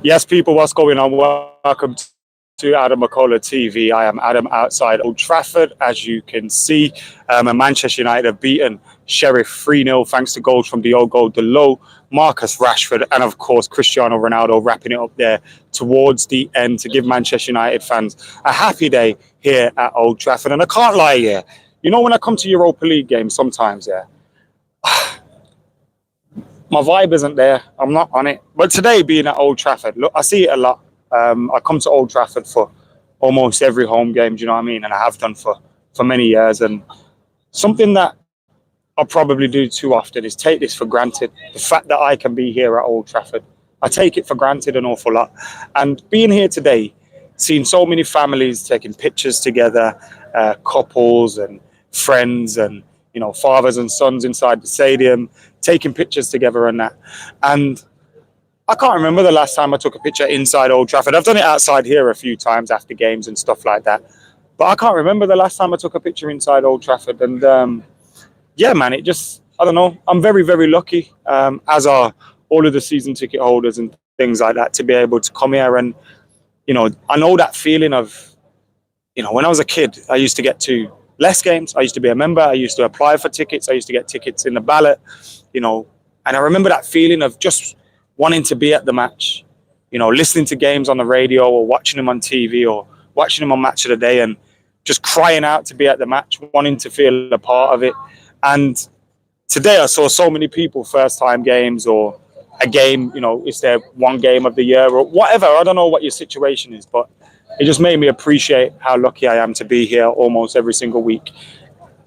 Yes, people, what's going on? Welcome to AdamMcKola TV. I am Adam outside Old Trafford. As you can see, and Manchester United have beaten Sheriff 3-0 thanks to goals from Diogo Dalot, Marcus Rashford, and of course Cristiano Ronaldo wrapping it up there towards the end to give Manchester United fans a happy day here at Old Trafford. And I can't lie here. You know, when I come to Europa League games sometimes, yeah, my vibe isn't there. I'm not on it. But today, being at Old Trafford, look, I see it a lot. I come to Old Trafford for almost every home game. Do you know what I mean? And I have done for many years. And something that I probably do too often is take this for granted. The fact that I can be here at Old Trafford, I take it for granted an awful lot. And being here today, seeing so many families taking pictures together, couples and friends and fathers and sons inside the stadium, taking pictures together and that. And I can't remember the last time I took a picture inside Old Trafford. I've done it outside here a few times after games and stuff like that. But I can't remember the last time I took a picture inside Old Trafford. And yeah, man, it just, I don't know. I'm very, very lucky, as are all of the season ticket holders and things like that, to be able to come here. And, I know that feeling of, when I was a kid, I used to get to less games. I used to be a member. I used to apply for tickets. I used to get tickets in the ballot, and I remember that feeling of just wanting to be at the match, listening to games on the radio or watching them on TV or watching them on Match of the Day and just crying out to be at the match, wanting to feel a part of it. And today I saw so many people, first-time games or a game, it's their one game of the year or whatever. I don't know what your situation is, but it just made me appreciate how lucky I am to be here almost every single week,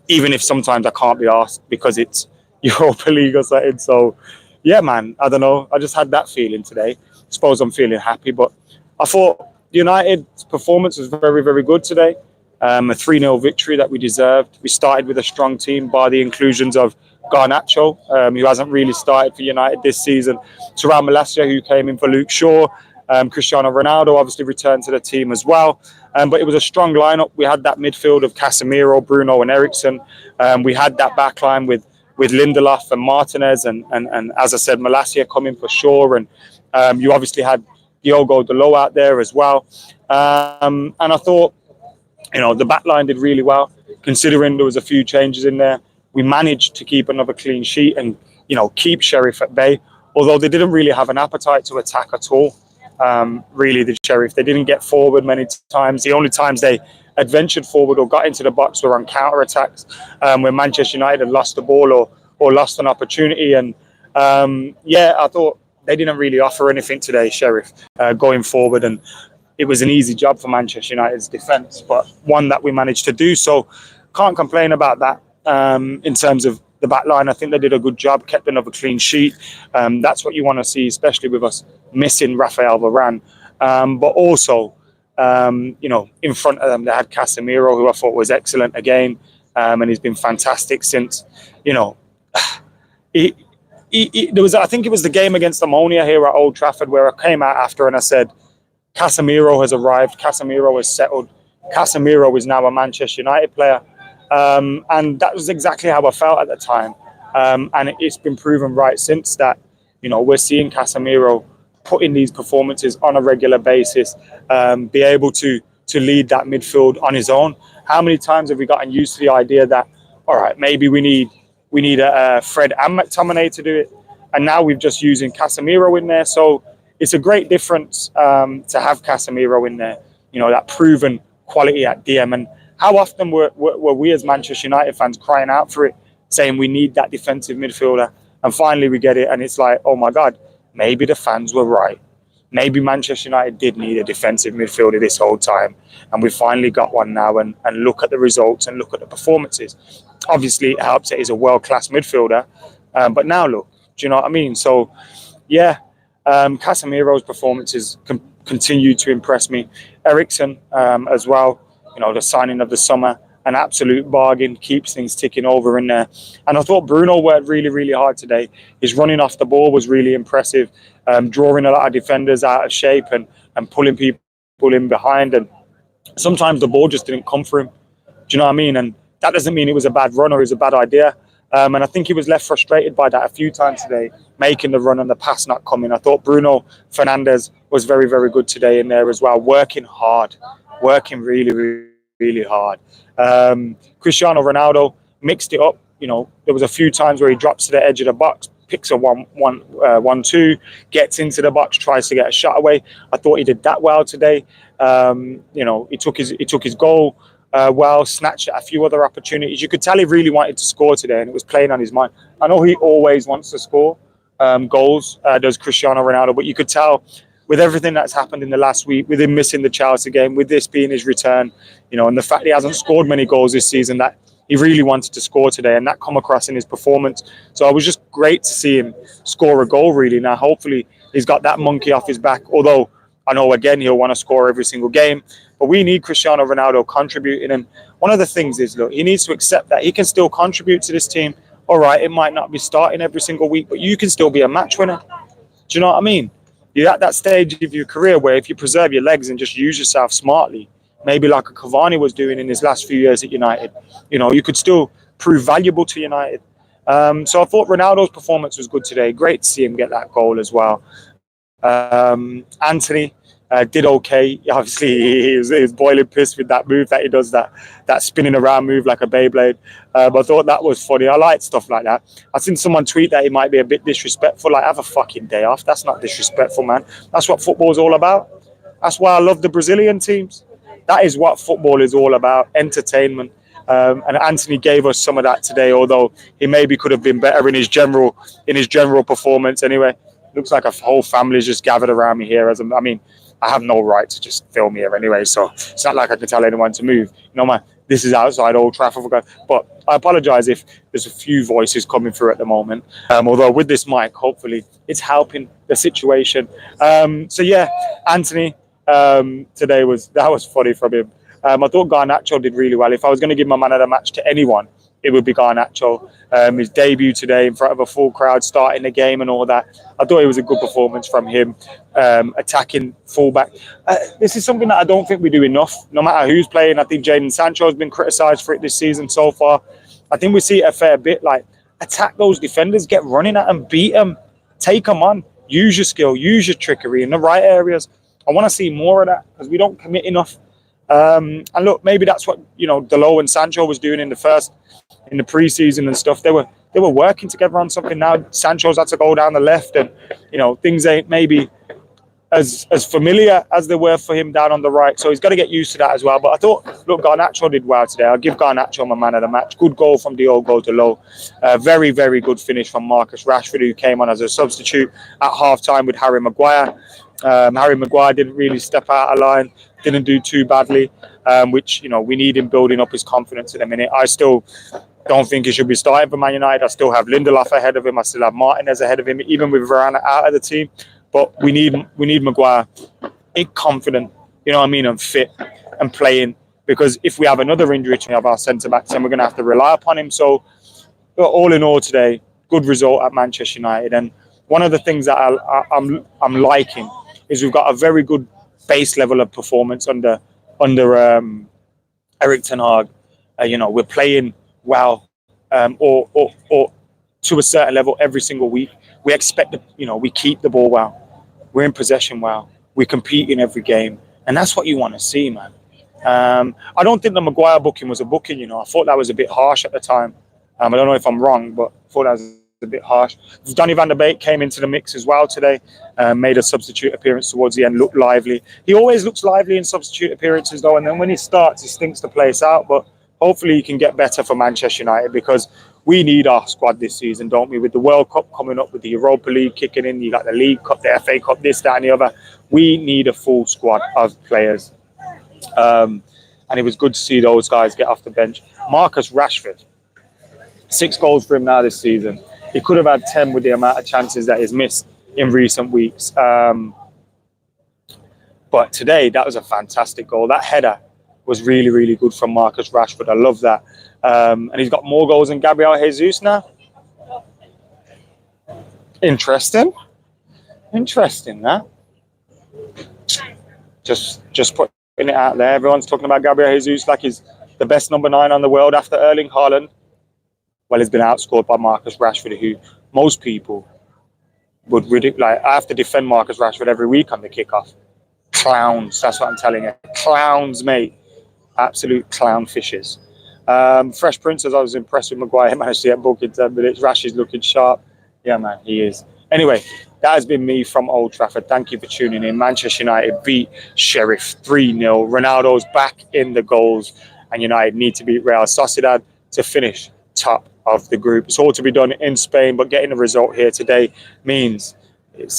even if sometimes I can't be asked because it's Europa League or something. So, yeah, man, I don't know. I just had that feeling today. I suppose I'm feeling happy, but I thought United's performance was very, very good today. A 3-0 victory that we deserved. We started with a strong team by the inclusions of Garnacho, who hasn't really started for United this season, Thuram Malacia, who came in for Luke Shaw, Cristiano Ronaldo obviously returned to the team as well. But it was a strong lineup. We had that midfield of Casemiro, Bruno and Eriksen. We had that back line with Lindelof and Martinez and as I said, Malacia coming for Shaw. And you obviously had Diogo Dalot out there as well. And I thought, the back line did really well, considering there was a few changes in there. We managed to keep another clean sheet and, keep Sheriff at bay, although they didn't really have an appetite to attack at all. Really, the Sheriff, they didn't get forward many times. The only times they adventured forward or got into the box were on counter-attacks, when Manchester United had lost the ball or lost an opportunity. And yeah, I thought they didn't really offer anything today, Sheriff, going forward. And it was an easy job for Manchester United's defence, but one that we managed to do. So can't complain about that. In terms of the back line, I think they did a good job, kept another clean sheet. That's what you want to see, especially with us missing Rafael Varane. But also, in front of them, they had Casemiro, who I thought was excellent again. And he's been fantastic since, there was, I think it was the game against Ammonia here at Old Trafford where I came out after and I said, Casemiro has arrived. Casemiro has settled. Casemiro is now a Manchester United player. And that was exactly how I felt at the time. And it's been proven right since that, we're seeing Casemiro put in these performances on a regular basis, be able to lead that midfield on his own. How many times have we gotten used to the idea that, all right, maybe we need a Fred and McTominay to do it. And now we're just using Casemiro in there. So it's a great difference to have Casemiro in there, that proven quality at DM. And how often were we as Manchester United fans crying out for it, saying we need that defensive midfielder? And finally we get it. And it's like, oh my God, maybe the fans were right. Maybe Manchester United did need a defensive midfielder this whole time. And we finally got one now. And look at the results and look at the performances. Obviously, it helps that he's a world-class midfielder. But now look, do you know what I mean? So, yeah, Casemiro's performances continue to impress me. Eriksen as well, the signing of the summer, an absolute bargain, keeps things ticking over in there. And I thought Bruno worked really, really hard today. His running off the ball was really impressive, drawing a lot of defenders out of shape and pulling people in behind. And sometimes the ball just didn't come for him. Do you know what I mean? And that doesn't mean it was a bad run or it was a bad idea. And I think he was left frustrated by that a few times today, making the run and the pass not coming. I thought Bruno Fernandes was very, very good today in there as well, working hard, working really, really, really hard. Cristiano Ronaldo mixed it up. You know, there was a few times where he drops to the edge of the box, picks a 1-1-2, gets into the box, tries to get a shot away. I thought he did that well today. You know, he took his goal well, snatched at a few other opportunities. You could tell he really wanted to score today, and it was playing on his mind. I know he always wants to score goals, does Cristiano Ronaldo, but you could tell with everything that's happened in the last week, with him missing the Chelsea game, with this being his return, you know, and the fact he hasn't scored many goals this season, that he really wanted to score today, and that come across in his performance. So it was just great to see him score a goal, really. Now, hopefully, he's got that monkey off his back, although I know, again, he'll want to score every single game. But we need Cristiano Ronaldo contributing. And one of the things is, look, he needs to accept that he can still contribute to this team. All right, it might not be starting every single week, but you can still be a match winner. Do you know what I mean? You're at that stage of your career where if you preserve your legs and just use yourself smartly, maybe like a Cavani was doing in his last few years at United, you know, you could still prove valuable to United. So I thought Ronaldo's performance was good today. Great to see him get that goal as well. Anthony did okay. Obviously, he was boiling pissed with that move that he does, that spinning around move like a Beyblade. But I thought that was funny. I like stuff like that. I seen someone tweet that he might be a bit disrespectful. Like, have a fucking day off. That's not disrespectful, man. That's what football's all about. That's why I love the Brazilian teams. That is what football is all about, entertainment. And Anthony gave us some of that today, although he maybe could have been better in his general performance. Anyway, looks like a whole family's just gathered around me here. I mean, I have no right to just film here anyway, so it's not like I can tell anyone to move. You know, this is outside Old Trafford, but I apologise if there's a few voices coming through at the moment. Although with this mic, hopefully it's helping the situation. So yeah, Anthony today was funny from him. I thought Garnacho did really well. If I was going to give my man of the match to anyone, it would be Garnacho. His debut today in front of a full crowd, starting the game and all that. I thought it was a good performance from him, attacking fullback. This is something that I don't think we do enough, no matter who's playing. I think Jadon Sancho has been criticised for it this season so far. I think we see it a fair bit, like attack those defenders, get running at them, beat them, take them on, use your skill, use your trickery in the right areas. I want to see more of that because we don't commit enough. And look, maybe that's what, you know, Dalot and Sancho was doing in the pre-season and stuff. They were working together on something. Now Sancho's had to go down the left, and you know, things ain't maybe as familiar as they were for him down on the right. So he's got to get used to that as well. But I thought, look, Garnacho did well today. I'll give Garnacho my man of the match. Good goal from Diogo Dalot. Very, very good finish from Marcus Rashford, who came on as a substitute at half-time with Harry Maguire. Harry Maguire didn't really step out of line, didn't do too badly, which, you know, we need him building up his confidence in a minute. I still don't think he should be starting for Man United. I still have Lindelof ahead of him. I still have Martinez ahead of him, even with Varane out of the team. But we need Maguire confident, you know what I mean, and fit and playing, because if we have another injury to have our centre-backs, then we're going to have to rely upon him. So all in all today, good result at Manchester United. And one of the things that I'm liking is we've got a very good base level of performance under Erik ten Hag. You know, we're playing well, or to a certain level every single week. We expect, we keep the ball well. We're in possession well. We compete in every game. And that's what you want to see, man. I don't think the Maguire booking was a booking, you know. I thought that was a bit harsh at the time. I don't know if I'm wrong, but I thought that was a bit harsh. Donny van der Beek came into the mix as well today, made a substitute appearance towards the end, looked lively. He always looks lively in substitute appearances, though, and then when he starts, he stinks the place out. But hopefully he can get better for Manchester United, because we need our squad this season, don't we? With the World Cup coming up, with the Europa League kicking in, you got the League Cup, the FA Cup, this, that, and the other. We need a full squad of players. And it was good to see those guys get off the bench. Marcus Rashford, 6 goals for him now this season. He could have had 10 with the amount of chances that he's missed in recent weeks. But today, that was a fantastic goal. That header was really, really good from Marcus Rashford. I love that. And he's got more goals than Gabriel Jesus now. Interesting, that. Just putting it out there. Everyone's talking about Gabriel Jesus like he's the best number 9 on the world after Erling Haaland. well, he's been outscored by Marcus Rashford, who most people would like. I have to defend Marcus Rashford every week on the kickoff. Clowns, that's what I'm telling you. Clowns, mate. Absolute clown fishes. Fresh Princess, I was impressed with Maguire. He managed to get booked in 10 minutes. Rash is looking sharp. Yeah, man, he is. Anyway, that has been me from Old Trafford. Thank you for tuning in. Manchester United beat Sheriff 3-0. Ronaldo's back in the goals, and United need to beat Real Sociedad to finish top of the group. It's all to be done in Spain, but getting a result here today means it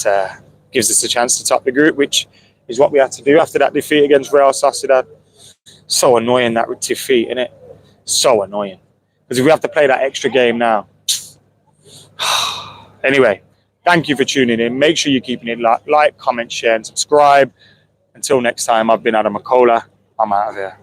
gives us a chance to top the group, which is what we had to do after that defeat against Real Sociedad. So annoying, that defeat, isn't it? So annoying. Because if we have to play that extra game now. Anyway, thank you for tuning in. Make sure you're keeping it like, comment, share, and subscribe. Until next time, I've been AdamMcKola. I'm out of here.